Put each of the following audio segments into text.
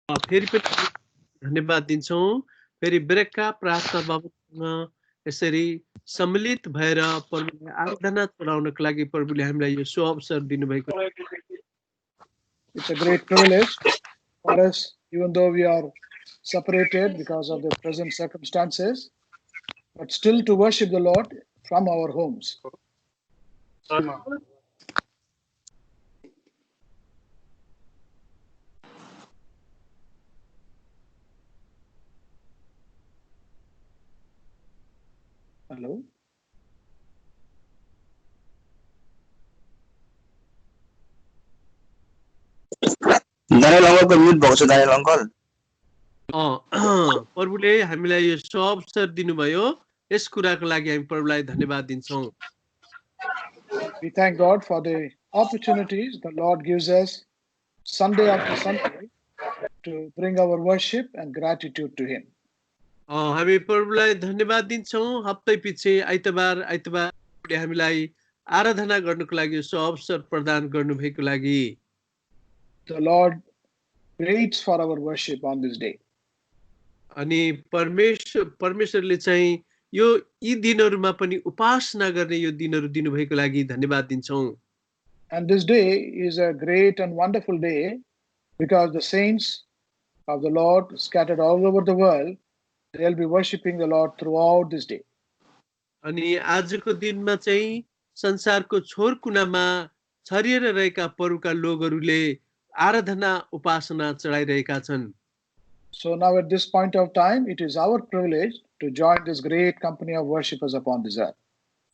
फेरि पनि धन्यवाद दिन्छौँ। फेरि बेरेका प्रार्थना बाबतसँग यसरी सम्मिलित भएर प्रभुलाई आराधना चढाउनको लागि प्रभुले हामीलाई यो सुअवसर दिनुभएको It's a great privilege for us, even though we are separated because of the present circumstances, but still to worship the Lord from our homes. Hello. Daniel uncle को म्युट भएको छ Daniel uncle. प्रभुले हामीलाई यो सुअवसर दिनुभयो। यस कुराको लागि हामी प्रभुलाई धन्यवाद दिन्छौँ। We thank God for the opportunities the Lord gives us Sunday after Sunday to bring our worship and gratitude to Him. हामी प्रभुलाई धन्यवाद दिन्छौँ। हप्तै पछि आइतबार आइतबारले हामीलाई आराधना गर्नको लागि सुअवसर प्रदान गर्नुभएको लागि। The Lord waits for our worship on this day. अनि परमेश्वरले चाहिँ यो यी दिनहरुमा पनि उपासना गर्ने यो दिनहरु दिनुभएको लागि धन्यवाद दिन्छौं। And this day is a great and wonderful day because the saints of the Lord scattered all over the world, they'll be worshiping the Lord throughout this day. अनि आजको दिनमा चाहिँ संसारको छोर कुनामा छरिएर रहेका परका लोगहरुले आराधना उपासना चढाइरहेका छन्। So now at this point of time, it is our privilege to join this great company of worshippers upon this earth.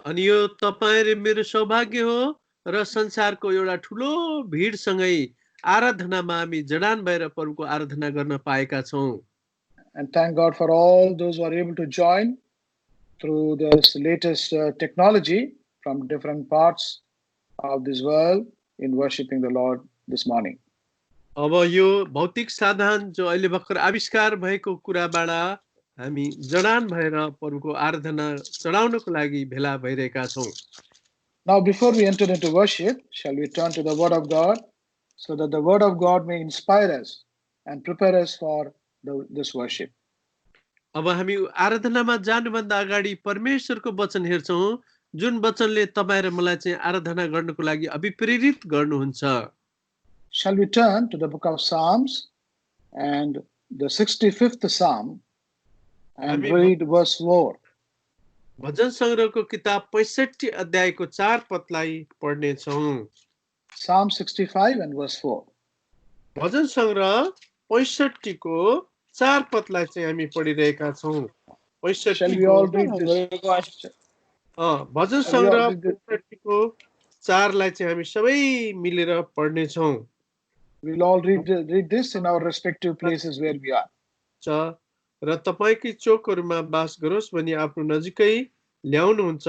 अनि यो तपाईं र मेरो सौभाग्य हो र संसारको एउटा ठूलो भिडसँगै आराधनामा हामी जडान भएर प्रभुको आराधना गर्न पाएका छौं। And thank God for all those who are able to join through this latest technology from different parts of this world in worshiping the Lord this morning. अब यो भौतिक साधन जो अहिले भर्खर आविष्कार भएको कुराबाट हामी जडान भएर प्रभुको आराधना चढाउनको लागि भेला भइरहेका छौं। Now before we enter into worship, shall we turn to the word of God so that the word of God may inspire us and prepare us for this worship. अब हामी आराधनामा जानुभन्दा अगाडि परमेश्वरको वचन हेर्छौं जुन वचनले तपाईं र मलाई चाहिँ आराधना गर्नको लागि अभिप्रेरित गर्नुहुन्छ। Shall we turn to the book of Psalms and the 65th Psalm and read verse 4. भजन संग्रहको किताब 65 अध्यायको 4 पदलाई पढ्ने छौं। Psalm 65 and verse 4. भजन संग्रह 65 को 4 पदलाई चाहिँ हामी पढिरहेका छौं। 65 Shall we all read this? भजन संग्रह 65 को 4 लाई चाहिँ हामी सबै मिलेर पढ्ने छौं। We'll all read this in our respective places where we are. र तपाईकै चोकहरुमा बास गरोस् भनी आफ्नो नजिकै ल्याउनुहुन्छ।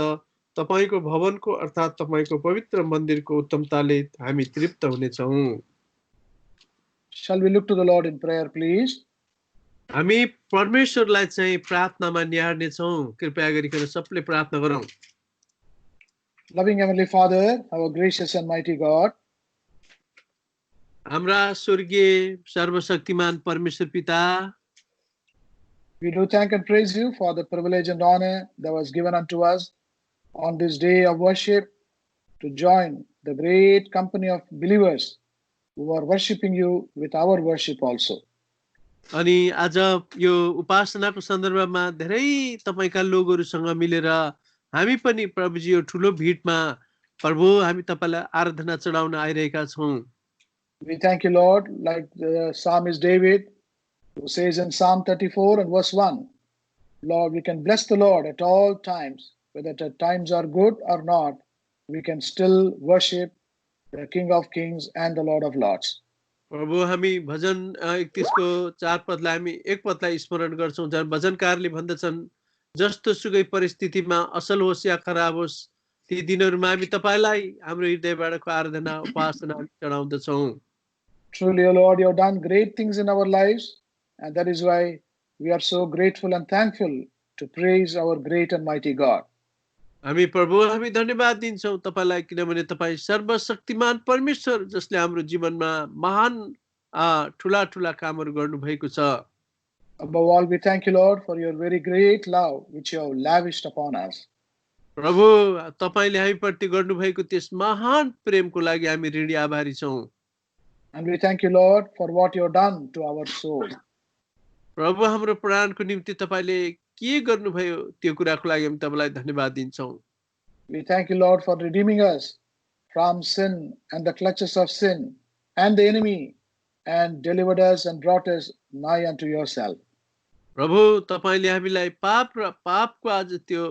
तपाईको भवनको अर्थात तपाईको पवित्र मन्दिरको उत्तमताले हामी तृप्त हुने छौं। Shall we look to the Lord in prayer, please? हामी परमेश्वरलाई चाहिँ प्रार्थनामा निहार्ने छौं। कृपया गरिकन सबले प्रार्थना गरौँ। Loving Heavenly Father, our gracious and mighty God, हाम्रा स्वर्गीय सर्वशक्तिमान परमेश्वर पिता, we do thank and praise you for the privilege and honor that was given unto us on this day of worship to join the great company of believers who are worshiping you with our worship also. अनि आज यो उपासनाको सन्दर्भमा धेरै तपाईका लोगहरुसँग मिलेर हामी पनि प्रभुजी यो ठूलो भिडमा प्रभु हामी तपाईलाई आराधना चढाउन आइरहेका छौं। We thank you, Lord, like the psalmist David, who says in Psalm 34 and verse 1, Lord, we can bless the Lord at all times, whether the times are good or not, we can still worship the King of Kings and the Lord of Lords. प्रभु हामी भजन 31 को 4 पदलाई हामी एक पदलाई स्मरण गर्छौं जहाँ भजनकारले भन्दछन् जस्तो सुकै परिस्थितिमा असल होस् या खराब होस् ती दिनहरुमा हामी तपाईलाई हाम्रो हृदयबाटको आराधना उपासना चढाउँदछौं। Truly, O Lord, you have done great things in our lives, and that is why we are so grateful and thankful to praise our great and mighty God. हामी प्रभु हामी धन्यवाद दिन्छौं तपाईलाई किनभने तपाई सर्वशक्तिमान परमेश्वर जसले हाम्रो जीवनमा महान ठुला ठुला कामहरू गर्नु भएको छ। Above all, we thank you, Lord, for your very great love which you have lavished upon us. प्रभु तपाईले हामीप्रति गर्नुभएको त्यस महान प्रेमको लागि हामी ऋणी आभारी छौं। And we thank you, Lord, for what you have done to our soul. प्रभु हाम्रो प्राणको निम्ति तपाईले के गर्नुभयो त्यो कुराको लागि हामी तपाईलाई धन्यवाद दिन्छौं। We thank you, Lord, for redeeming us from sin and the clutches of sin and the enemy, and delivered us and brought us nigh unto yourself. प्रभु तपाईले हामीलाई पाप र पापको आज त्यो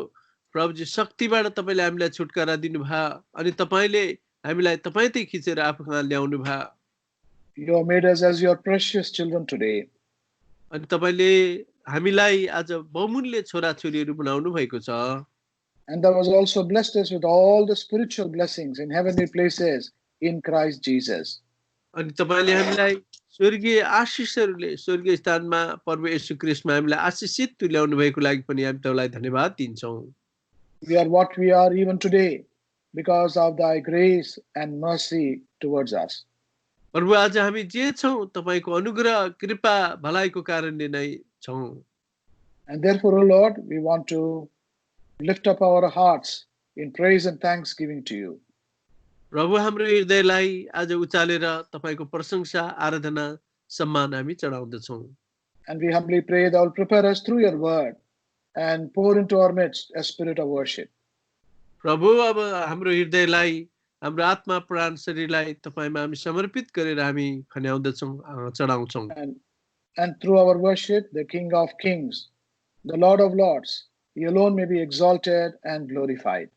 प्रभुजी शक्तिबाट तपाईले हामीलाई छुटकारा दिनुभयो अनि तपाईले हामीलाई तपाईतै खिचेर आफू कहाँ ल्याउनु भयो। You have made us as your precious children today. अनि तपाईले हामीलाई आज बहुमूल्य छोराछोरीहरू बनाउनु भएको छ। And thou hast also blessed us with all the spiritual blessings in heavenly places in Christ Jesus. अनि तपाईले हामीलाई स्वर्गीय आशिषहरूले स्वर्गीय स्थानमा प्रभु येशू ख्रीष्टमा हामीलाई आशिषित तुल्याउनु भएको लागि पनि हामी तपाईलाई धन्यवाद दिन्छौं। We are what we are even today because of thy grace and mercy towards us. प्रभु आज हामी जे छौं तपाईको अनुग्रह कृपा भलाइको कारणले नै छौं। And therefore, O Lord, we want to lift up our hearts in praise and thanksgiving to you. प्रभु हाम्रो हृदयलाई आज उचालेर तपाईको प्रशंसा आराधना सम्मान हामी चढाउँदछौं। And we humbly pray thou will prepare us through your word and pour into our midst a spirit of worship. प्रभु अब हाम्रो हृदयलाई हाम्रो आत्मा प्राण शरीरलाई तपाईमा हामी समर्पित गरेर हामी खन्याउँदछौं चढाउँछौं। And through our worship, the King of Kings, the Lord of Lords, he alone may be exalted and glorified.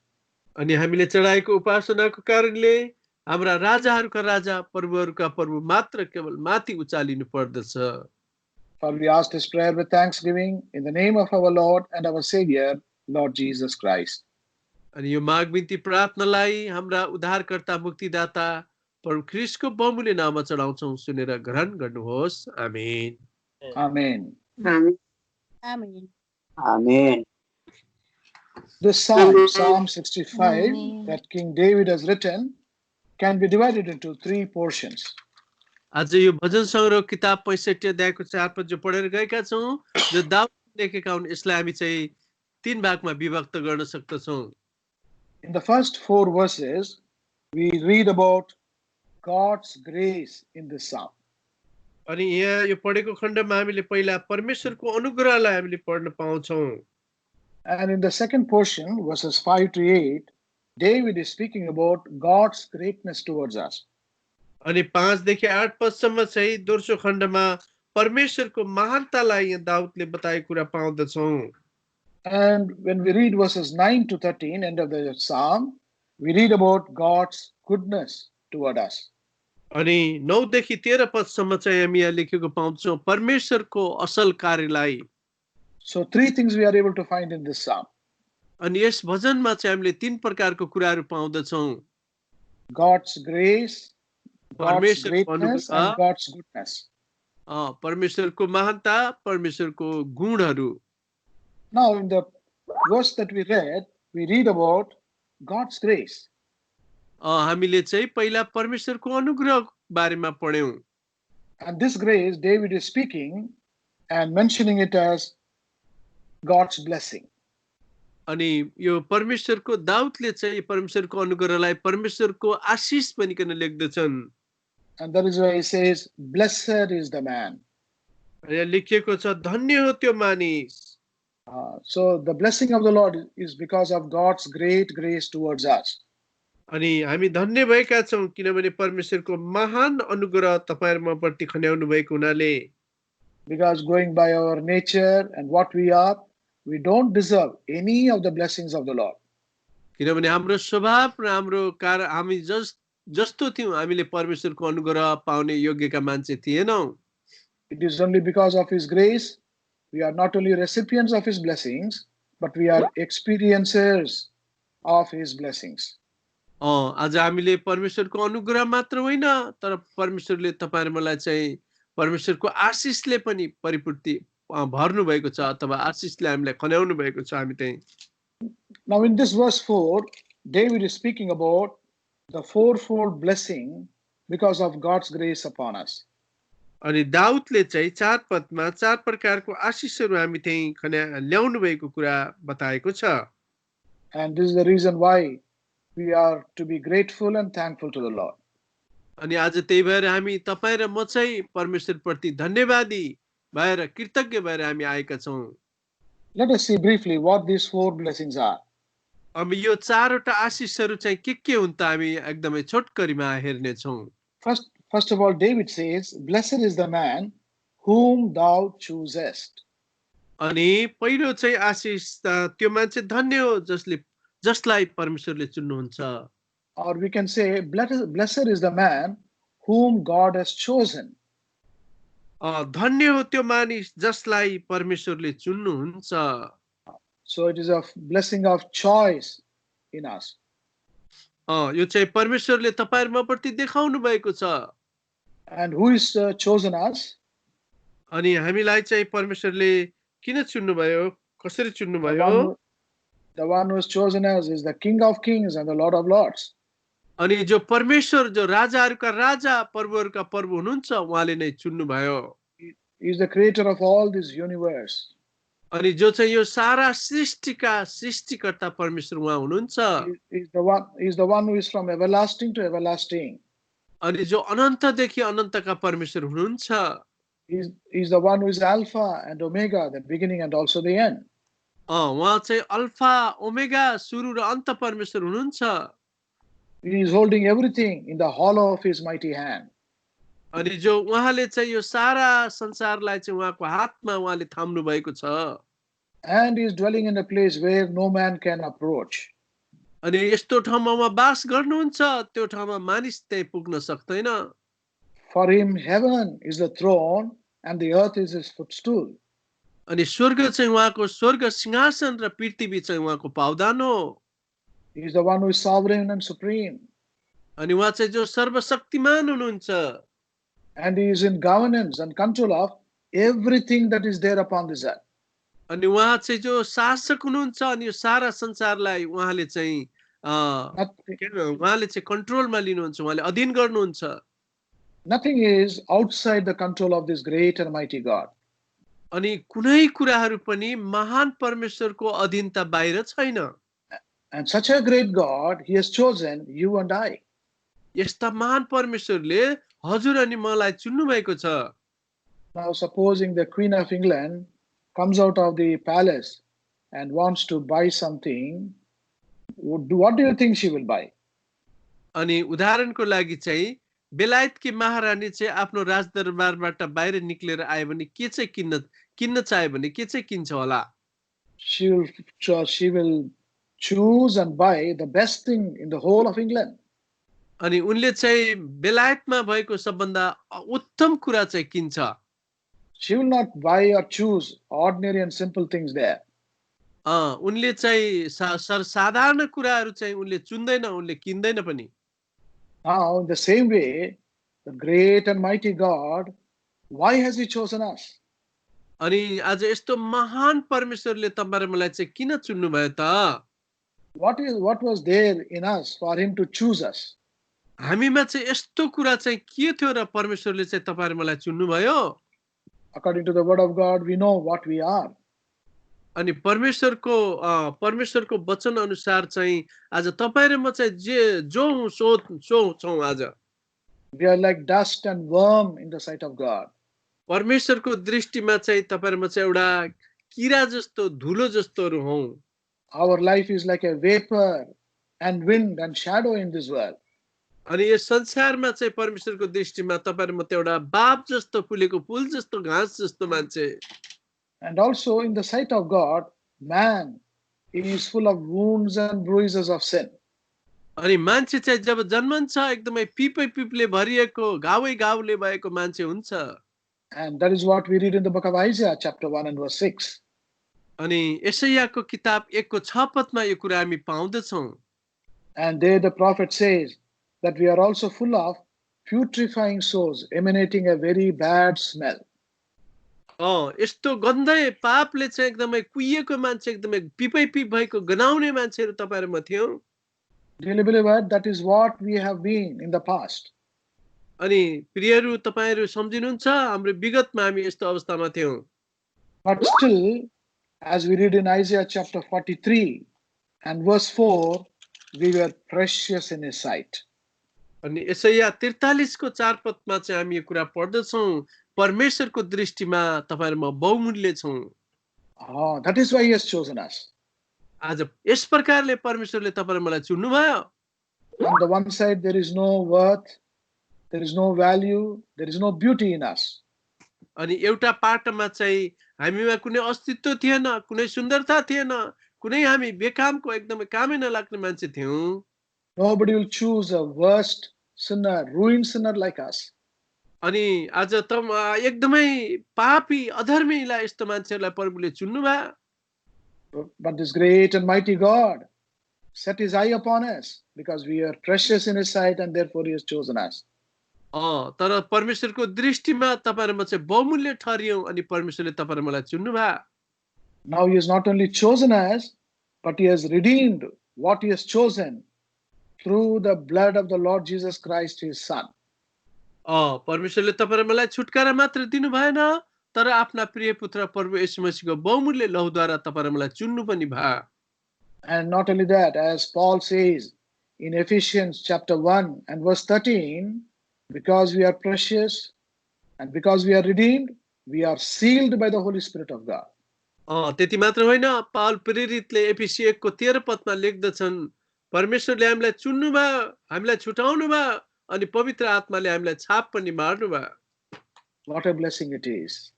अनि हामीले चढाएको उपासनाको कारणले हाम्रा राजाहरूका राजा प्रभुहरूका प्रभु मात्र केवल माथि उचालिनु पर्दछ। For we ask this prayer with thanksgiving in the name of our Lord and our Savior, Lord Jesus Christ. अनि यो माग बिन्ती प्रार्थनालाई हाम्रा उद्धारकर्ता मुक्तिदाता प्रभु ख्रीष्टको बहुमूल्य नाममा चढाउँछौं। सुनेर ग्रहण गर्नुहोस्। आमेन। Amen. Amen. Amen. This psalm, Psalm 65, that King David has written, can be divided into three portions. आज यो भजन संग्रह किताब 65 अध्यायको 4 पद जो पढेर गएका छौं जो दाउदले लेखेका हुन् यसलाई हामी चाहिँ तीन भागमा विभक्त गर्न सक्दछौं। In the first 4 verses, we read about God's grace in this psalm. अनि यहाँ यो पढेको खण्डमा हामीले पहिला परमेश्वरको अनुग्रहलाई हामीले पढ्न पाउँछौं। And in the second portion, verses 5 to 8, David is speaking about God's greatness towards us. अनि 5 देखि 8 पदसम्म चाहिँ दोस्रो खण्डमा परमेश्वरको महानतालाई यहाँ दाउदले बताएको कुरा पाउँदछौं। And when we read verses 9 to 13, end of the psalm, we read about God's goodness toward us. अनि 9 देखि 13 पदसम्म चाहिँ हामी यहाँ लेखेको पाउँछौं परमेश्वरको असल कार्यलाई। So 3 things we are able to find in this psalm. अनि यस भजनमा चाहिँ हामीले 3 प्रकारको कुराहरू पाउँदछौं। God's grace, God's परमेश्वरको greatness, अनुग्रह, and God's goodness. परमेश्वरको महानता, परमेश्वरको गुणहरू। Now, in the verse that we read about God's grace. हामीले चाहिँ पहिला परमेश्वरको अनुग्रह बारेमा पढ्यौं। And this grace, David is speaking and mentioning it as God's blessing. अनि यो परमेश्वरको दाउदले चाहिँ परमेश्वरको अनुग्रहलाई परमेश्वरको आशीष भनिकन लेख्दछन्। And that is why he says, blessed is the man. यहाँ लेखिएको छ धन्य हो त्यो मानिस। So the blessing of the Lord is because of God's great grace towards us. अनि हामी धन्य भएका छौं किनभने परमेश्वरको महान अनुग्रह तपाईहरुमाप्रति खन्याउनु भएको हुनाले। Because going by our nature and what we are, we don't deserve any of the blessings of the Lord. किनभने हाम्रो स्वभाव र हाम्रो कारण हामी जस्तो थियौं हामीले परमेश्वरको अनुग्रह पाउने योग्यका मान्छे थिएनौं। It is only because of his grace we are not only recipients of his blessings, but we are experiencers of his blessings. आज हामीले परमेश्वरको अनुग्रह मात्र होइन तर परमेश्वरले तपाईहरुलाई चाहिँ परमेश्वरको आशीषले पनि परिपूर्ति भर्नु भएको छ अथवा आशीषले हामीलाई खन्याउनु भएको छ हामी चाहिँ। Now in this verse 4, David is speaking about the fourfold blessing because of God's grace upon us. अनि दाउदले चाहिँ 4 पदमा 4 प्रकारको आशिषहरू हामी त्यही ल्याउनु भएको कुरा बताएको छ। And this is the reason why we are to be grateful and thankful to the Lord. अनि आज त्यही भएर हामी तपाईं र म चाहिँ परमेश्वरप्रति धन्यवादी भएर कृतज्ञ भएर हामी आएका छौं। Let us see briefly what these 4 blessings are. अब यो 4 वटा आशिषहरू चाहिँ के हुन् त हामी एकदमै छोटकरीमा हेर्ने छौं। First of all, David says, "Blessed is the man whom thou choosest." अनि पहिलो चाहिँ आशिष त्यो मान्छे धन्य हो जसलाई परमेश्वरले चुन्नुहुन्छ। Or we can say, blessed is the man whom God has chosen. धन्य हो त्यो मानिस जसलाई परमेश्वरले चुन्नुहुन्छ। So it is a blessing of choice in us. यो चाहिँ परमेश्वरले तपाईं र म प्रति देखाउनु भएको छ। And who is chosen us? अनि हामीलाई चाहिँ परमेश्वरले किन चुन्नुभयो, कसरी चुन्नुभयो? The one who is chosen us is the King of Kings and the Lord of Lords. अनि जो परमेश्वर जो राजाहरूका राजा प्रभुहरूका प्रभु हुनुहुन्छ उहाँले नै चुन्नुभयो। He is the creator of all this universe. अनि जो चाहिँ यो सारा सृष्टिका सृष्टिकर्ता परमेश्वर उहाँ हुनुहुन्छ। He is the one who is from everlasting to everlasting. अनि जो अनन्तदेखि अनन्तका परमेश्वर हुनुहुन्छ। He is the one who is Alpha and Omega, the beginning and also the end. उहाँ चाहिँ अल्फा ओमेगा सुरु र अन्त परमेश्वर हुनुहुन्छ। He is holding everything in the hollow of his mighty hand. अनि जो उहाँले चाहिँ यो सारा संसारलाई चाहिँ उहाँको हातमा उहाँले थाम्नु भएको छ। And he is dwelling in a place where no man can approach. अनि यस्तो ठाउँमा उहाँ वास गर्नुहुन्छ त्यो ठाउँमा मानिस त्यही पुग्न सक्दैन। For him heaven is the throne and the earth is his footstool. अनि स्वर्ग चाहिँ उहाँको स्वर्ग सिंहासन र पृथ्वी चाहिँ उहाँको पावदान हो। He is the one who is sovereign and supreme. अनि उहाँ चाहिँ जो सर्वशक्तिमान हुनुहुन्छ। And he is in governance and control of everything that is there upon this earth. अनि उहाँ चाहिँ जो शासक हुनुहुन्छ अनि यो सारा संसारलाई उहाँले चाहिँ उहाँले चाहिँ कन्ट्रोलमा लिनुहुन्छ, उहाँले अधीन गर्नुहुन्छ। Nothing is outside the control of this great and mighty God. अनि कुनै कुराहरू पनि महान परमेश्वरको अधीनता बाहिर छैन। And such a great God, he has chosen you and I. यस्ता महान परमेश्वरले हजुर अनि मलाई चुन्नु भएको छ। Now supposing the Queen of England comes out of the palace and wants to buy something, what do you think she will buy? अनि उदाहरणको लागि चाहिँ बेलायतकी महारानी चाहिँ आफ्नो राजदरबारबाट बाहिर निक्लेर आयो भने के चाहिँ किन्न चाहे भने के चाहिँ किन्छ होला? She will choose and buy the best thing in the whole of England. अनि उनले चाहिँ बेलायतमा भएको सबभन्दा उत्तम कुरा चाहिँ किन्छ। She will not buy or choose ordinary and simple things there. उनले चाहिँ साधारण कुराहरू चाहिँ उनले चुन्दैन, उनले किन्दैन पनि। Now, in the same way, the great and mighty God, why has he chosen us? अनि आज यस्तो महान परमेश्वरले तपाईं र मलाई चाहिँ किन चुन्नु भयो त? What was there in us for him to choose us? हामीमा चाहिँ यस्तो कुरा चाहिँ के थियो र परमेश्वरले चाहिँ तपाईं र मलाई चुन्नु भयो? According to the word of God, we know what we are. अनि परमेश्वरको वचन अनुसार चाहिँ आज तपाईं र म चाहिँ जो छौं आज। We are like dust and worm in the sight of God. परमेश्वरको दृष्टिमा चाहिँ तपाईं र म चाहिँ एउटा किरा जस्तो धुलो जस्तोहरू हौं। Our life is like a vapor and wind and shadow in this world. अनि यस संसारमा चाहिँ परमेश्वरको दृष्टिमा तपाईं र म त एउटा बाप जस्तो फुलेको फूल जस्तो घाँस जस्तो मान्छे। And also in the sight of God, man is full of wounds and bruises of sin. अनि मान्छे चाहिँ जब जन्मन्छ एकदमै पिपले भरिएको घाउले भएको मान्छे हुन्छ। And that is what we read in the book of Isaiah chapter 1 and verse 6. अनि यशायाको किताब 1 को 6 पदमा यो कुरा हामी पाउँदछौं। And there the prophet says that we are also full of putrefying sores emanating a very bad smell. यस्तो गन्धे पापले चाहिँ एकदमै कुहिएको मान्छे एकदमै पिप भएको गनाउने मान्छेहरू तपाईहरु म थियौ। Dearly beloved, that is what we have been in the past. अनि प्रियहरू तपाईहरु सम्झिनुहुन्छ हाम्रो विगतमा हामी यस्तो अवस्थामा थियौं But still, as we read in Isaiah chapter 43 and verse 4, we were precious in his sight. अनि यसैया 43 को 4 पदमा चाहिँ हामी यो कुरा पढ्दछौं परमेश्वरको दृष्टिमा तपाईहरुमा बहुमूल्य छौं Oh, that is why he has chosen us. आज यस प्रकारले परमेश्वरले तपाईहरु मलाई चुन्नु भयो On the one side, there is no worth, there is no value, there is no beauty in us. अनि एउटा पाटोमा चाहिँ हामीमा कुनै अस्तित्व थिएन कुनै सुन्दरता थिएन कुनै हामी बेकामको एकदमै कामै नलाग्ने मान्छे थियौं Nobody will choose a worst sinner, ruined sinner like us. अनि आज त एकदमै पापी अधर्मीलाई यस्तो मान्छेलाई प्रभुले चुन्नु भयो But this great and mighty God set his eye upon us because we are precious in his sight and therefore he has chosen us. तर परमेश्वरको दृष्टिमा तपाईहरुमा चाहिँ बहुमूल्य ठहरियौ अनि परमेश्वरले तपाईहरु मलाई चुन्नु भयो Now he has not only chosen us, but he has redeemed what he has chosen through the blood of the Lord Jesus Christ, his son. परमेश्वरले तपाईहरु मलाई छुटकारा मात्र दिनु भएन तर आफ्ना प्रिय पुत्र प्रभु येशू मसीहको बहुमूल्य लहुद्वारा तपाईहरु मलाई चुन्नु पनि भयो And not only that, as Paul says in Ephesians chapter 1 and verse 13, because we are precious and because we are redeemed, we are sealed by the Holy Spirit of God. त्यति मात्र होइन पावल प्रेरितले एफिसी 1 को 13 पदमा लेख्दछन् परमेश्वरले हामीलाई चुन्नु भयो हामीलाई छुटाउनु भयो अनि पवित्र आत्माले हामीलाई छाप पनि मार्नु भयो What a blessing it is.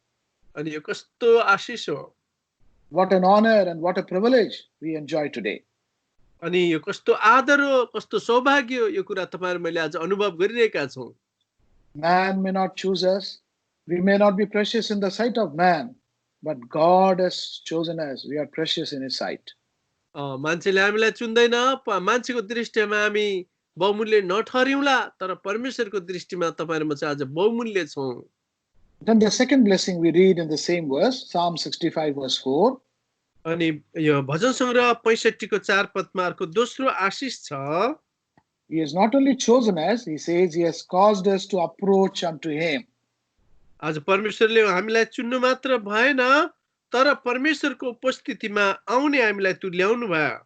अनि यो कस्तो आशीष हो What an honor and what a privilege we enjoy today. अनि यो कस्तो आदर हो कस्तो सौभाग्य हो यो कुरा तपाईहरु मैले आज अनुभव गरिरहेका छौं Man may not choose us. We may not be precious in the sight of man, but God has chosen us. We are precious in his sight. मान्छेले हामीलाई चुन्दैन मान्छेको दृष्टिमा हामी बहुमूल्य नठहरिउँला तर परमेश्वरको दृष्टिमा तपाईहरुमा चाहिँ आज बहुमूल्य छौं Then the second blessing we read in the same verse, Psalm 65 verse 4. अनि यो भजन संग्रह 65 को 4 पदमा अर्को दोस्रो आशीष छ He has not only chosen us, he says he has caused us to approach unto him. आज परमेश्वरले हामीलाई चुन्नु मात्र भएन तर परमेश्वरको उपस्थितिमा आउने हामीलाई तुल्याउनु भयो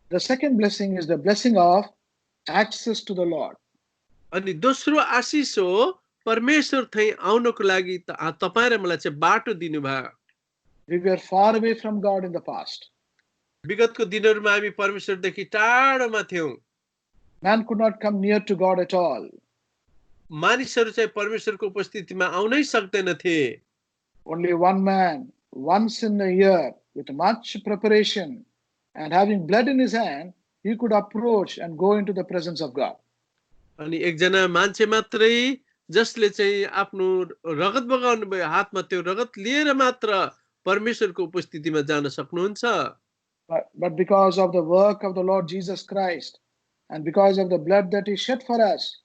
The second blessing is the blessing of access to the Lord. अनि दोस्रो आशीष हो परमेश्वर चाहिँ आउनको लागि तपाईं र मलाई चाहिँ बाटो दिनु भयो We were far away from God in the past. विगतको दिनहरुमा हामी परमेश्वरदेखि टाढोमा थियौं Man could not come near to God at all. मानिसहरु चाहिँ परमेश्वरको उपस्थितिमा आउनै सक्दैनथे Only one man, once in a year, with much preparation and having blood in his hand, he could approach and go into the presence of God. अनि एकजना मान्छे मात्रै जसले चाहिँ आफ्नो रगत बगाउनु भयो हातमा त्यो रगत लिएर मात्र परमेश्वरको उपस्थितिमा जान सक्नुहुन्छ But because of the work of the Lord Jesus Christ and because of the blood that he shed for us,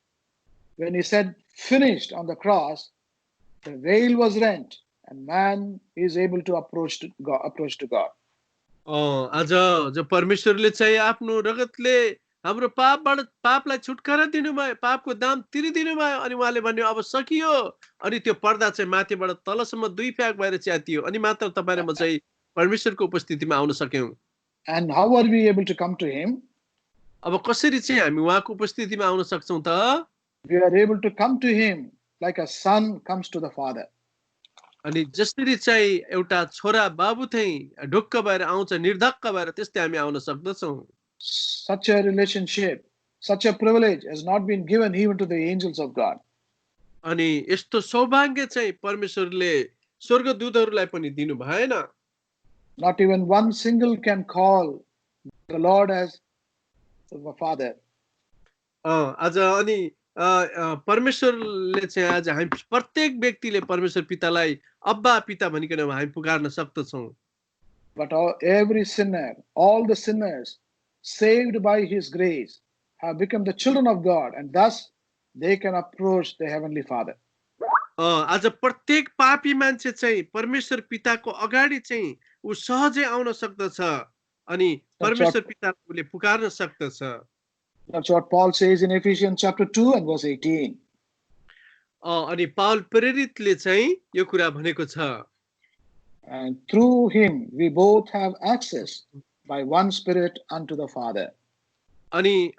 when he said finished on the cross, the veil was rent and man is able to approach to God. आज जो परमेश्वरले चाहिँ आफ्नो रगतले हाम्रो पापलाई छुटकारा दिनुभयो पापको दाम तिरिदिनु भयो अनि उहाँले भन्यो अब सकियो अनि त्यो पर्दा चाहिँ माथिबाट तलसम्म दुई फ्याक भएर च्यातियो अनि मात्र तपाईं र म चाहिँ परमेश्वरको उपस्थितिमा आउन सक्यौं And how are we able to come to him? अब कसरी चाहिँ हामी उहाँको उपस्थितिमा आउन सक्छौं त We are able to come to him like a son comes to the father. अनि जसरी चाहिँ एउटा छोरा बाबु चाहिँ ढुक्क भएर आउँछ निर्धक्क भएर त्यस्तै हामी आउन सक्दछौं Such a relationship, such a privilege has not been given even to the angels of God. अनि यस्तो सौभाग्य चाहिँ परमेश्वरले स्वर्गदूतहरूलाई पनि दिनु भएन Not even one single can call the Lord as the Father. आज अनि परमेश्वरले चाहिँ आज हामी प्रत्येक व्यक्तिले परमेश्वर पितालाई अब्बा पिता भनिकन हामी पुकार्न सक्दछौं But every sinner, all the sinners saved by his grace have become the children of God and thus they can approach the Heavenly Father. आज प्रत्येक पापी मान्छे चाहिँ परमेश्वर पिताको अगाडि चाहिँ उ सहजै आउन सक्दछ अनि परमेश्वर पिताले पुकार्न सक्दछ That's what Paul says in Ephesians chapter 2 and verse 18. अनि पाउल प्रेरितले चाहिँ यो कुरा भनेको छ And through him we both have access by one Spirit unto the Father. अनि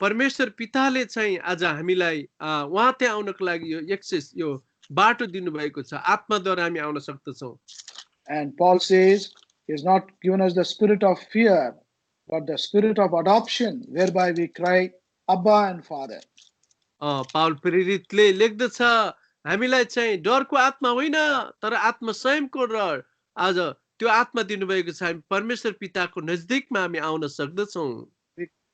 परमेश्वर पिताले चाहिँ आज हामीलाई उहाँ त्यहाँ आउनको लागि यो एक्सेस यो बाटो दिनुभएको छ आत्माद्वारा हामी आउन सक्दछौँ And Paul says he has not given us the spirit of fear, but the spirit of adoption, whereby we cry, Abba and Father. पाउल प्रेरितले लेख्दछ हामीलाई चाहिँ डरको आत्मा होइन तर आत्मा स्वयंको र आज त्यो आत्मा दिनुभएको छ हामी परमेश्वर पिताको नजदिकमा हामी आउन सक्दछौँ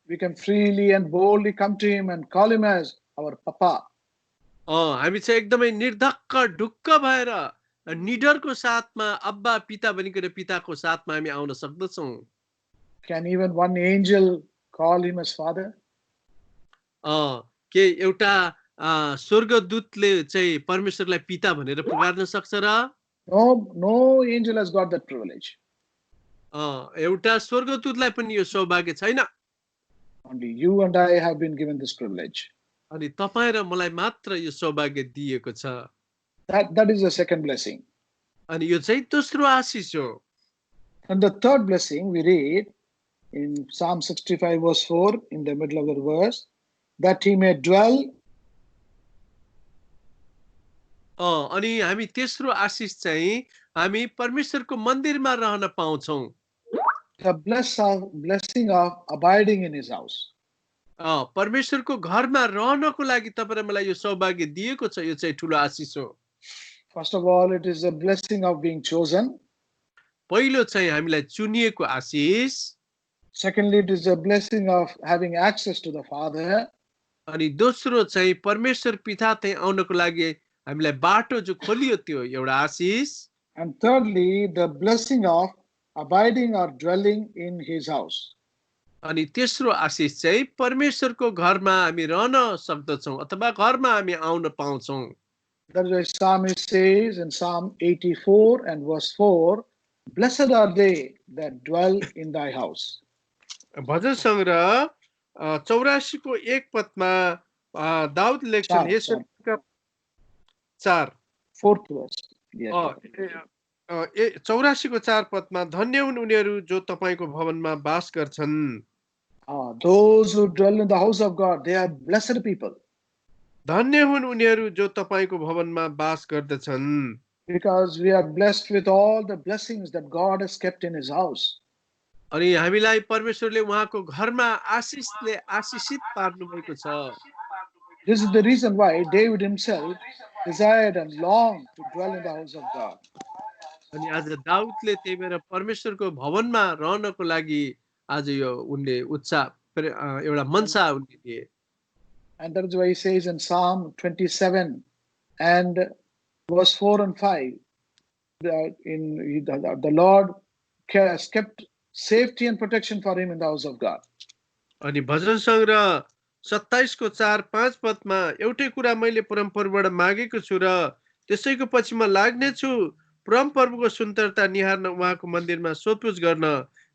We can freely and boldly come to him and call him as our Papa. हामी चाहिँ एकदमै निर्धक्क ढुक्क भएर निडरको साथमा अब्बा पिता भनिकन पिताको साथमा हामी आउन सक्दछौँ Can even one angel call him as Father? के एउटा स्वर्गदूतले चाहिँ परमेश्वरलाई पिता भनेर पुकार्न सक्छ र No angel has got that privilege. एउटा स्वर्गदूतलाई पनि यो सौभाग्य छैन Only you and I have been given this privilege. अनि तपाईँ र मलाई मात्र यो सौभाग्य दिएको छ That is the second blessing. अनि यो चाहिँ दोस्रो आशीष हो And the third blessing we read in Psalm 65 verse 4 in the middle of the verse, that he may dwell. अनि हामी तेस्रो आशीष चाहिँ हामी परमेश्वरको मन्दिरमा रहन पाउँछौँ The blessing of abiding in his house. परमेश्वरको घरमा रहनको लागि तपाईँ र मलाई यो सौभाग्य दिएको छ यो चाहिँ ठुलो आशीष हो First of all, it is a blessing of being chosen. पहिलो चाहिँ हामीलाई चुनिएको आशीष Secondly, it is a blessing of having access to the Father. अनि दोस्रो चाहिँ परमेश्वर पिता त्यहाँ आउनको लागि हामीलाई बाटो जो खोलियो त्यो एउटा आशीष And thirdly, the blessing of abiding or dwelling in his house. अनि तेस्रो आशीष चाहिँ परमेश्वरको घरमा हामी रहन सक्दछौँ अथवा घरमा हामी आउन पाउँछौँ That is why Psalmist says in Psalm 84 and verse 4, blessed are they that dwell in thy house. भजन सङ्ग्रह 84 को 1 पदमा दाउद लेख्छन् हे स्वर्गका 4 Fourth verse. Yes. 84 को 4 पदमा धन्य हुन् उनीहरू जो तपाईको भवनमा बास गर्छन् Those who dwell in the house of God, they are blessed people. धन्य हुन् उनीहरू जो तपाईको भवनमा बास गर्दछन् Because we are blessed with all the blessings that God has kept in his house. अनि हामीलाई परमेश्वरले उहाँको घरमा आशिषले आशिषित पार्नु भएको छ This is the reason why David himself desired and longed to dwell in the house of God. अनि आज दाउदले त्यही भएर परमेश्वरको भवनमा रहनको लागि आज यो उनले उत्साह एउटा मनसा उनले दिए And that is why he says in Psalm 27 and verse 4 and 5 that the Lord has kept safety and protection for him in the house of God. अनि भजन सङ्ग्रह 27 को 4-5 पदमा एउटै कुरा मैले परमप्रभुबाट मागेको छु र त्यसैको पछि म लाग्ने छु परमप्रभुको सुन्दरता निहार्न उहाँको मन्दिरमा सोधपुछ गर्न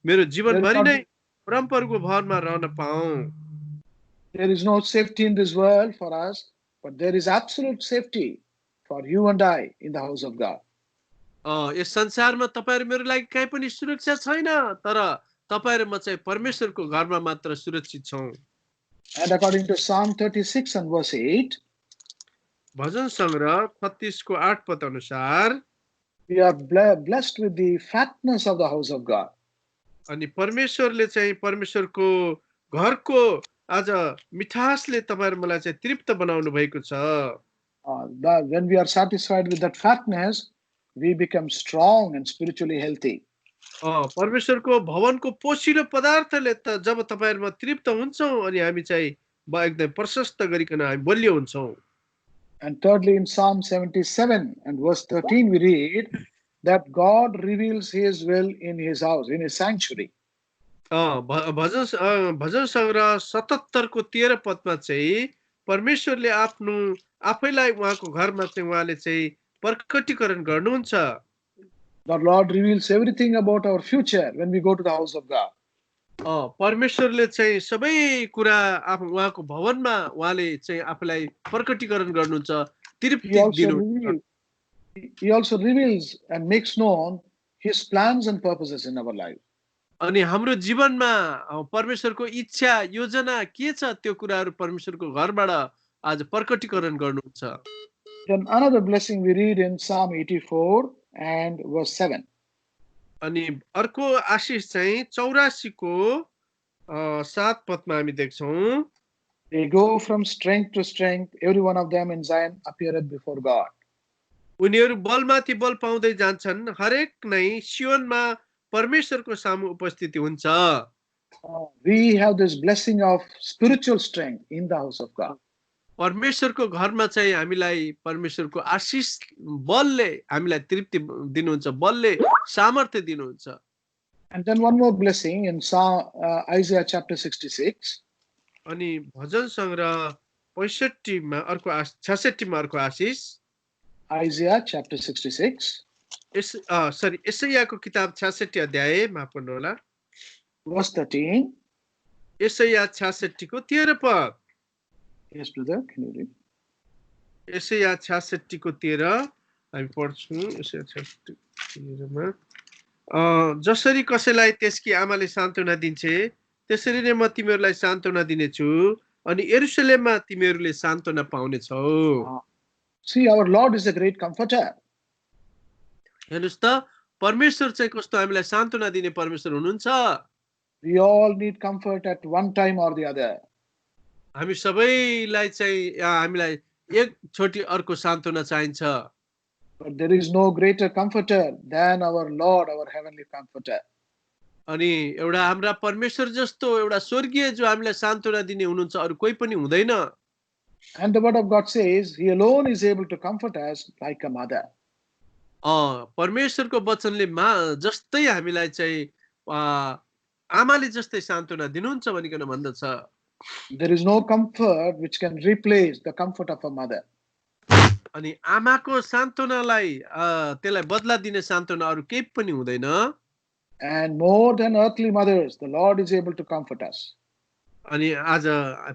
मेरो जीवनभरि नै परमप्रभुको भवनमा रहन पाऊँ There is no safety in this world for us, but there is absolute safety for you and I in the house of God. यस संसारमा तपाईहरु मेरो लागि कहीँ पनि सुरक्षा छैन तर तपाईहरु म चाहिँ परमेश्वरको घरमा मात्र सुरक्षित छौं And according to Psalm 36 and verse 8, भजन सङ्ग्रह 36 को 8 पद अनुसार we are blessed with the fatness of the house of God. अनि परमेश्वरले चाहिँ परमेश्वरको घरको आज मिठासले तपाईहरु मलाई चाहिँ तृप्त बनाउनु भएको छ When we are satisfied with that fatness, we become strong and spiritually healthy. परमेश्वरको भवनको पोषिलो पदार्थले त जब तपाईहरुमा तृप्त हुन्छौं अनि हामी चाहिँ एकदम प्रशस्त गरिकन हामी बलियो हुन्छौं And thirdly, in Psalm 77 and verse 13, we read that God reveals his will in his house, in his sanctuary. भजन सङ्ग्रह 77 को 13 पदमा चाहिँ परमेश्वरले आफैलाई उहाँको घरमा चाहिँ उहाँले चाहिँ प्रकटीकरण गर्नुहुन्छ The Lord reveals everything about our future when we go to the house of God. परमेश्वरले चाहिँ सबै कुरा उहाँको भवनमा उहाँले चाहिँ आफैलाई प्रकटीकरण गर्नुहुन्छ तृप्ति दिनुहुन्छ। He also reveals and makes known His plans and purposes in our life. अनि हाम्रो जीवनमा परमेश्वरको इच्छा योजना के छ त्यो कुराहरू परमेश्वरको घरबाट आज प्रकटीकरण गर्नुहुन्छ। Then another blessing we read in Psalm 84 and verse 7. अनि अर्को आशीष चाहिँ 84 को 7 पदमा हामी देख्छौं। They go from strength to strength, every one of them in Zion appeareth before God. उनीहरू बलमाथि बल पाउँदै जान्छन्, हरेक नै सियोनमा परमेश्वरको सामु उपस्थिति हुन्छ। We have this blessing of spiritual strength in the house of God. परमेश्वरको घरमा चाहिँ हामीलाई परमेश्वरको आशीष बलले हामीलाई तृप्ति दिनुहुन्छ, बलले सामर्थ्य दिनुहुन्छ। And then one more blessing in Isaiah chapter 66. अनि भजन संग्रह 65 मा अर्को 66 मा अर्को आशीष। Isaiah chapter 66. यसैयाको किताब 66 अध्याय माफ गर्नु होला। Verse 13. यसैया 66 को 13 पद। Yes, brother, can you read? यसैया 66 को 13 हामी पढ्छौं। यसैया 66 13 मा जसरी कसैलाई त्यसकी आमाले सान्त्वना दिन्छे त्यसरी नै म तिमीहरूलाई सान्त्वना दिनेछु अनि यरुशलेममा तिमीहरूले सान्त्वना पाउनेछौ। See, our Lord is a great comforter. हेर्नुस् त परमेश्वर चाहिँ कस्तो हामीलाई सान्त्वना दिने परमेश्वर हुनुहुन्छ। We all need comfort at one time or the other. हामी सबैलाई चाहिँ हामीलाई एक छोटी अर्को सान्त्वना चाहिन्छ। But there is no greater comforter than our Lord, our heavenly comforter. अनि एउटा हाम्रा परमेश्वर जस्तो एउटा स्वर्गीय जो हामीलाई सान्त्वना दिने हुनुहुन्छ अरु कोही पनि हुँदैन। And the word of God says He alone is able to comfort us like a mother. परमेश्वरको वचनले जस्तै हामीलाई चाहिँ आमाले जस्तै सान्त्वना दिनुहुन्छ भनिकन भन्दछ। There is no comfort which can replace the comfort of a mother. अनि आमाको सान्त्वनालाई त्यसलाई बदला दिने सान्त्वना अरु केही पनि हुँदैन। And more than earthly mothers, the Lord is able to comfort us. अनि आज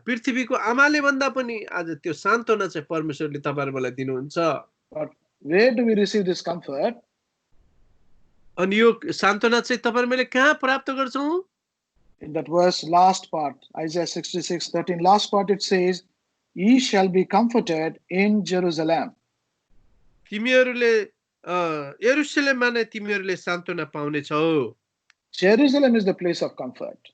पृथ्वीको आमाले भन्दा पनि आज त्यो सान्त्वना चाहिँ परमेश्वरले तपाईहरुलाई दिनुहुन्छ। But where do we receive this comfort? अनि यो सान्त्वना चाहिँ तपाईहरु मैले कहाँ प्राप्त गर्छौं? In that verse, last part, Isaiah 66:13, last part it says, "Ye shall be comforted in Jerusalem." तिमीहरुले यरुशलेममा नै तिमीहरुले सान्त्वना पाउनेछौ। Jerusalem is the place of comfort.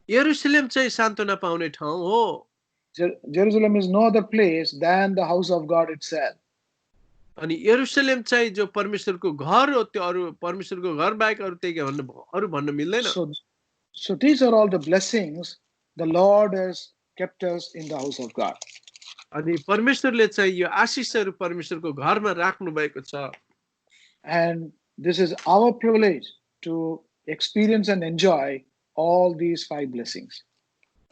यरुशलेम चाहिँ सान्त्वना पाउने ठाउँ हो। Jerusalem is no other place than the house of God itself. अनि यरुशलेम चाहिँ जो परमेश्वरको घर हो त्यो अरु परमेश्वरको घर बाहेक अरु भन्न मिल्दैन। So these are all the blessings the Lord has kept us in the house of God. अनि परमेश्वरले चाहिँ यो आशीषहरु परमेश्वरको घरमा राख्नु भएको छ। And this is our privilege to experience and enjoy all these 5 blessings.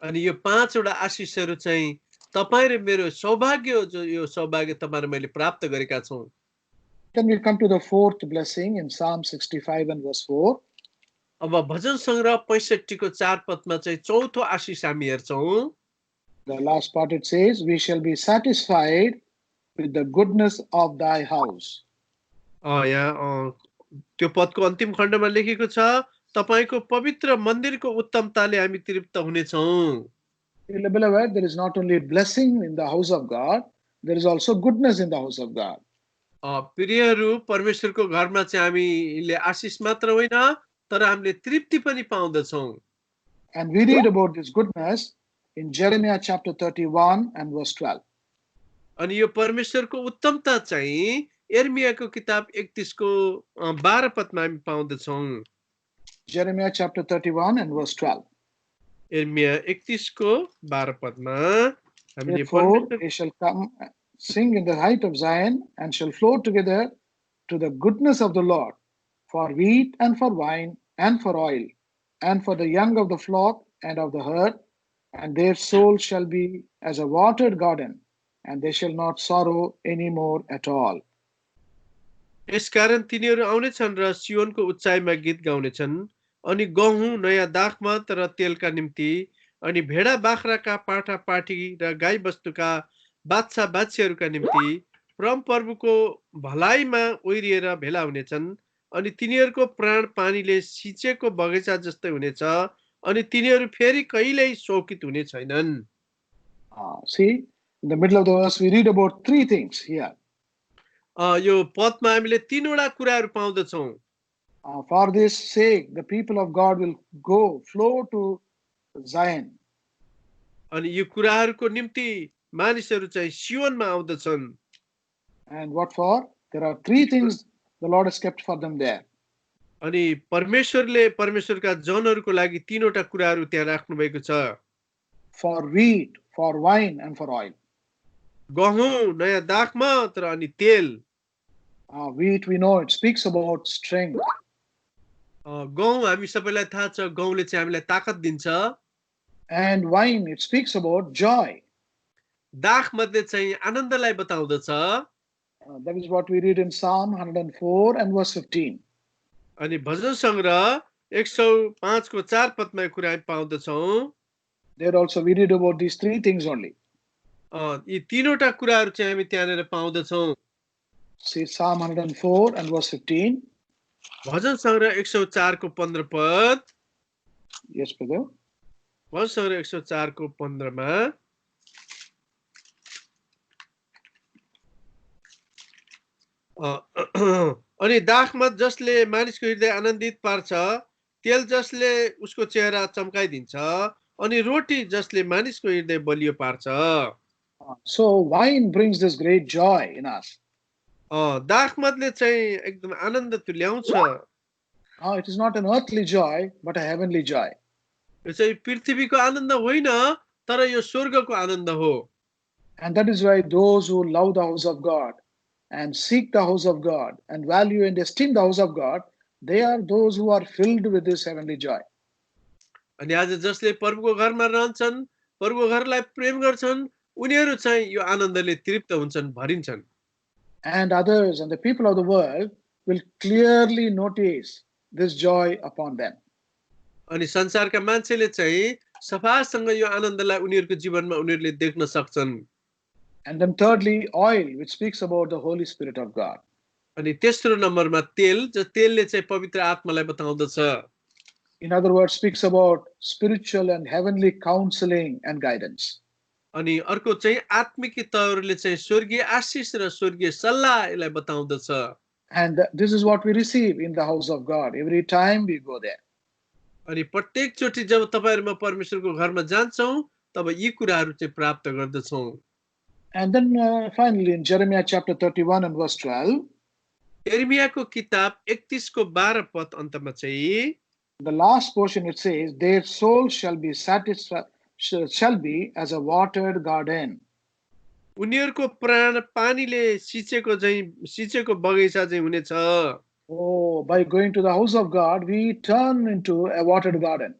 अनि यो 5 वटा आशीषहरु चाहिँ तपाई र मेरो सौभाग्य हो जो यो सौभाग्य तपाईहरु मैले प्राप्त गरेका छौं। Then we come to the 4th blessing in Psalm 65 and verse 4. अब भजन संग्रह 65 को 4 पदमा चाहिँ चौथो आशीष हामी हेर्छौं। The last part it says, "We shall be satisfied with the goodness of thy house." यहाँ त्यो पदको अन्तिम खण्डमा लेखेको छ तपाईको पवित्र मन्दिरको उत्तमताले हामी तृप्त हुनेछौं। Beloved, there is not only blessing in the house of God, there is also goodness in the house of God. प्रियहरू परमेश्वरको घरमा चाहिँ हामीले आशीष मात्र होइन तर हामीले तृप्ति पनि पाउँदछौं। And we read about this goodness in Jeremiah chapter 31 and verse 12. अनि यो परमेश्वरको उत्तमता चाहिँ यिर्मयाहको किताब 31 को 12 पदमा हामी पाउँदछौं। Jeremiah chapter 31 and verse 12. यिर्मया 31 को 12 पदमा हामीले Therefore they shall come sing in the height of Zion and shall flow together to the goodness of the Lord, for wheat and for wine and for oil and for the young of the flock and of the herd, and their soul shall be as a watered garden, and they shall not sorrow any more at all. यसकारण तिनीहरू आउनेछन् र सियोनको उचाइमा गीत गाउनेछन् अनि गहुँ नयाँ दाखमत र तेलका निम्ति अनि भेडा बाख्राका पाठा पाठी र गाई बस्तुका बाछा बाछीहरूका निम्ति परम प्रभुको भलाइमा ओइरिएर भेला हुनेछन् अनि तिनीहरूको प्राण पानीले सिंचेको बगैँचा जस्तै हुनेछ अनि तिनीहरू फेरि कहिल्यै शोकित हुने छैनन्। See, in the middle of the verse, we read about three things here. यो पदमा हामीले तीनवटा कुराहरू पाउँदछौँ। For this sake, the people of God will flow to Zion. अनि यो कुराहरूको निम्ति मानिसहरू चाहिँ सियोनमा आउँदछन्। And what for? There are three things the Lord has kept for them there. अनि परमेश्वरले परमेश्वरका जनहरूको लागि तीनवटा कुराहरू त्यहाँ राख्नु भएको छ। For wheat, for wine, and for oil. गहुँ, नयाँ दाखमत र अनि तेल। Wheat, we know it speaks about strength. गहुँ हामी सबैलाई थाहा छ, गहुँले चाहिँ हामीलाई ताकत दिन्छ। And wine, it speaks about joy. दाखमतले चाहिँ आनन्दलाई बताउँदछ। That is what we read in Psalm 104 and verse 15. अनि भजन सङ्ग्रह 105 को 4 पदमा कुरा हामी पाउँदछौँ। There also we read about these three things only. यी तीनवटा कुराहरू चाहिँ हामी त्यहाँनिर पाउँदछौँ। See Psalm 104 and verse 15. भजन सङ्ग्रह 104 को 15 पद। Yes, brother. भजन सङ्ग्रह 104 को 15 मा अनि दाखमत जसले मानिसको हृदय आनन्दित पार्छ, तेल जसले उसको चेहरा चम्काइदिन्छ अनि रोटी जसले मानिसको हृदय बलियो पार्छ। So wine brings this great joy in us. दाखमतले चाहिँ एकदम आनन्द तुल्याउँछ। It is not an earthly joy, but a heavenly joy. यो चाहिँ पृथ्वीको आनन्द होइन, तर यो स्वर्गको आनन्द हो। And that is why those who love the house of God and seek the house of God and value and esteem the house of God, they are those who are filled with this heavenly joy. अनि आज जसले प्रभुको घरमा रहन्छन्, प्रभुको घरलाई प्रेम गर्छन्, उनीहरू चाहिँ यो आनन्दले तृप्त हुन्छन्, भरिन्छन्। And others and the people of the world will clearly notice this joy upon them. अनि संसारका मान्छेले चाहिँ सफासँग यो आनन्दलाई उनीहरूको जीवनमा उनीहरूले देख्न सक्छन्। And then thirdly, oil, which speaks about the Holy Spirit of God. अनि तेस्रो नम्बरमा तेल, जो तेलले चाहिँ पवित्र आत्मालाई बताउँदछ। In other words, speaks about spiritual and heavenly counseling and guidance. अनि अर्को चाहिँ आत्मिक तौरले चाहिँ स्वर्गीय आशिष र स्वर्गीय सल्लाह यसलाई बताउँदछ। And this is what we receive in the house of God every time we go there. अनि प्रत्येक चोटि जब तपाईहरुमा परमेश्वरको घरमा जान्छौं, तब यी कुराहरू चाहिँ प्राप्त गर्दछौं। And then finally in Jeremiah chapter 31 and verse 12, यिर्मयाको किताब 31 को 12 पद अन्तमा चाहिँ the last portion it says, their soul shall be satisfied, shall be as a watered garden. उनीहरुको प्राण पानीले सिंचेको बगैँचा चाहिँ हुनेछ। Oh, by going to the house of God, we turn into a watered garden.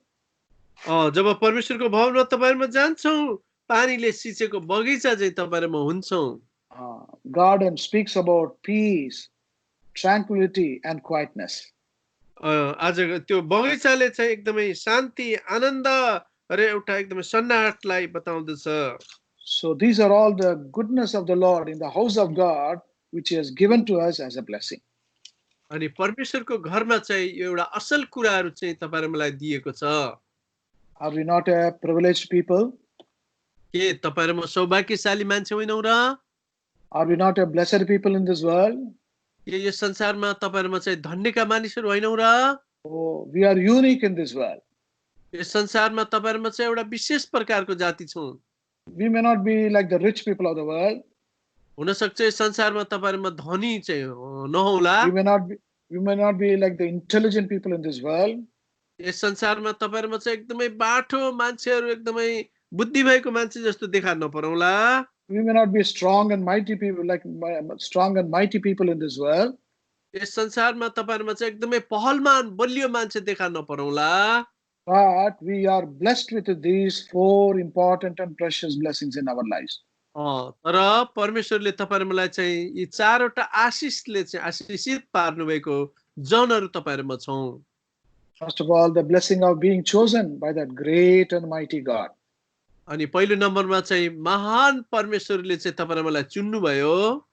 जब परमेश्वरको भवनमा तपाईहरुमा जान्छौं, पानीले सिंचेको बगैँचा चाहिँ तपाईहरुमा हुन्छौं। Garden speaks about peace, tranquility and quietness. आज त्यो बगैँचाले चाहिँ एकदमै शान्ति, आनन्द र एउटा एकदमै सन्नाटलाई बताउँदछ। So these are all the goodness of the Lord in the house of God, which He has given to us as a blessing. अनि परमेश्वरको घरमा चाहिँ एउटा असल कुराहरू चाहिँ तपाईहरुलाई दिएको छ। Are we not a privileged people? के तपाईहरुमा सौभाग्यशाली मान्छे होइनौ र? Are we not a blessed people in this world? के यो संसारमा तपाईहरुमा चाहिँ धन्यका मानिसहरू होइनौ र? Oh, we are unique in this world. यो संसारमा तपाईहरुमा चाहिँ एउटा विशेष प्रकारको जाति छौं। We may not be like the rich people of the world. हुन सक्छ यो संसारमा तपाईहरुमा धनी चाहिँ नहोला। We may not be like the intelligent people in this world. यस संसारमा तपाईहरुमा चाहिँ एकदमै बाठो मान्छेहरू, एकदमै बुद्धि भएको मान्छे जस्तो देखा नपरौला। We may not be strong and mighty people in this world. यस संसारमा तपाईहरुमा चाहिँ एकदमै पहलमान बलियो मान्छे देखा नपरौला। But we are blessed with these four important and precious blessings in our lives. तर परमेश्वरले तपाईहरुलाई चाहिँ यी चारवटा आशिषले चाहिँ आशिषित पार्नु भएको जनहरू तपाईहरुमा छौं। First of all, the blessing of being chosen by that great and mighty God. अनि पहिलो नम्बरमा चाहिँ महान परमेश्वरले चाहिँ तपाईहरुलाई चुन्नु भयो।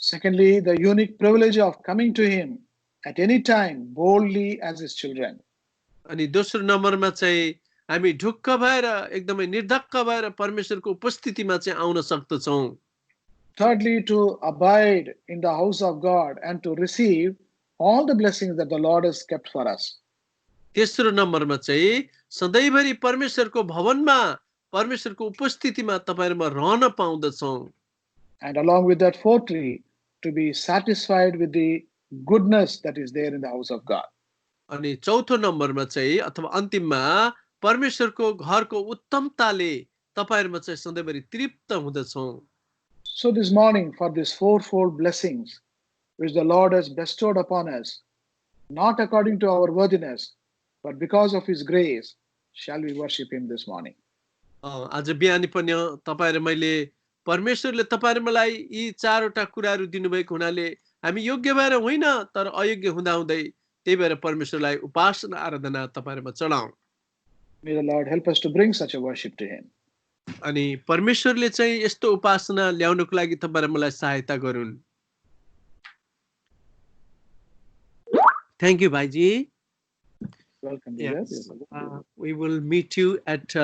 Secondly, the unique privilege of coming to him at any time boldly as his children. अनि दोस्रो नम्बरमा चाहिँ हामी ढुक्क भएर एकदमै निर्धक्क भएर परमेश्वरको उपस्थितिमा चाहिँ आउन सक्दछौँ। Thirdly, to abide in the house of God and to receive all the blessings that the Lord has kept for us. तेस्रो नम्बरमा चाहिँ सधैँभरि परमेश्वरको भवनमा परमेश्वरको उपस्थितिमा तपाईहरुमा रहन पाउँदछौँ। And along with that, fourthly, to be satisfied with the goodness that is there in the house of God. अनि चौथो नम्बरमा चाहिँ अथवा अन्तिममा परमेश्वरको घरको उत्तमताले तपाईहरुमा चाहिँ सधैँभरि तृप्त हुँदछौँ। So this morning, for these fourfold blessings which the Lord has bestowed upon us, not according to our worthiness, but because of his grace, shall we worship him this morning. आज बिहानी पनि तपाईहरु मैले परमेश्वरले तपाईहरुलाई यी चारवटा कुराहरु दिनुभएको हुनाले हामी योग्य भएर होइन तर अयोग्य हुँदा हुँदै त्यही भएर परमेश्वरलाई उपासना आराधना तपाईहरुमा चढाउँ। May the Lord help us to bring such a worship to him. अनि परमेश्वरले चाहिँ यस्तो उपासना ल्याउनको लागि तपाईहरु मलाई सहायता गरून्। Thank you, Bhaiji. Welcome, Yes. brother. We will meet you at